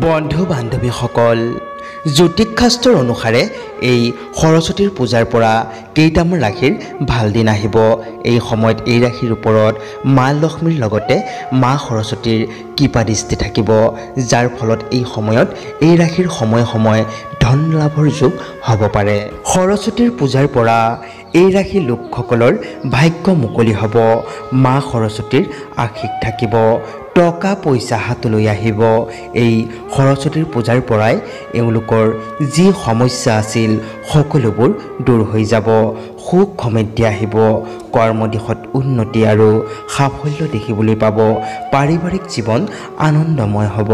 বন্ধু বান্ধৱীসকল, জ্যোতিষ শাস্ত্ৰৰ অনুসাৰে এই সৰস্বতীৰ পূজাৰ পৰা কেইটামান ৰাশিৰ ভাল দিন আহিব। এই সময়ত এই ৰাশিৰ ওপৰত মা লক্ষ্মীৰ লগতে মা সৰস্বতীৰ কৃপা দৃষ্টি থাকিব, যাৰ ফলত এই সময়ত এই ৰাশিৰ সময়ে সময়ে ধন লাভৰ যোগ হ'ব পাৰে। সৰস্বতীৰ পূজাৰ পৰা এই ৰাশিৰ লোকসকলৰ ভাগ্য মুকলি হ'ব। মা সৰস্বতীৰ আশীষ থাকিব, টকা পইচা হাতলৈ আহিব। এই সৰস্বতীৰ পূজাৰ পৰাই এওঁলোকৰ যি সমস্যা আছিল সকলোবোৰ দূৰ হৈ যাব, সুখ সমৃদ্ধি আহিব, কৰ্মদিশত উন্নতি আৰু সাফল্য দেখিবলৈ পাব। পাৰিবাৰিক জীৱন আনন্দময় হ'ব,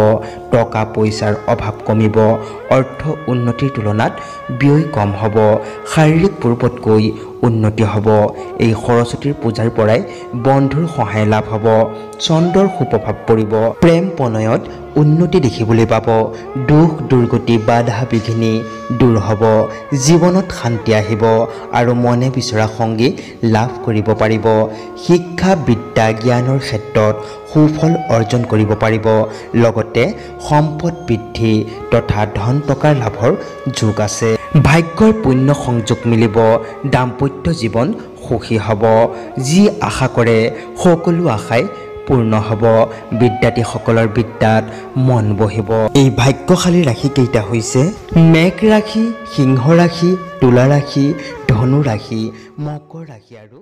টকা পইচাৰ অভাৱ কমিব, অৰ্থ উন্নতিৰ তুলনাত ব্যয় কম হ'ব, শাৰীৰিক পূৰ্বতকৈ উন্নতি হ'ব। এই সৰস্বতীৰ পূজাৰ পৰাই বন্ধুৰ সহায় লাভ হ'ব, চন্দ্ৰৰ সুপ্ৰভাৱ পৰিব, প্ৰেম প্ৰণয়ত উন্নতি দেখিবলৈ পাব, দুখ দুৰ্গতি বাধা বিঘিনি দূৰ হ'ব, জীৱনত শান্তি আহিব আৰু মনে বিচৰা সংগী লাভ কৰিব পাৰিব। শিক্ষা বিদ্যা জ্ঞানৰ ক্ষেত্ৰত সুফল অৰ্জন কৰিব পাৰিব, লগতে সম্পদ বৃদ্ধি তথা ধন টকাৰ লাভৰ যোগ আছে। ভাগ্যৰ পুণ্য সংযোগ মিলিব, দাম্পত্য জীৱন সুখী হ'ব, যি আশা কৰে সকলো আশাই পূৰ্ণ হ'ব, বিদ্যাৰ্থীসকলৰ বিদ্যাত মন বহিব। এই ভাগ্যশালী ৰাশি কেইটা হৈছে মেঘ ৰাশি, সিংহ ৰাশি, তুলা ৰাশি, ধনু ৰাশি, মকৰ ৰাশি আৰু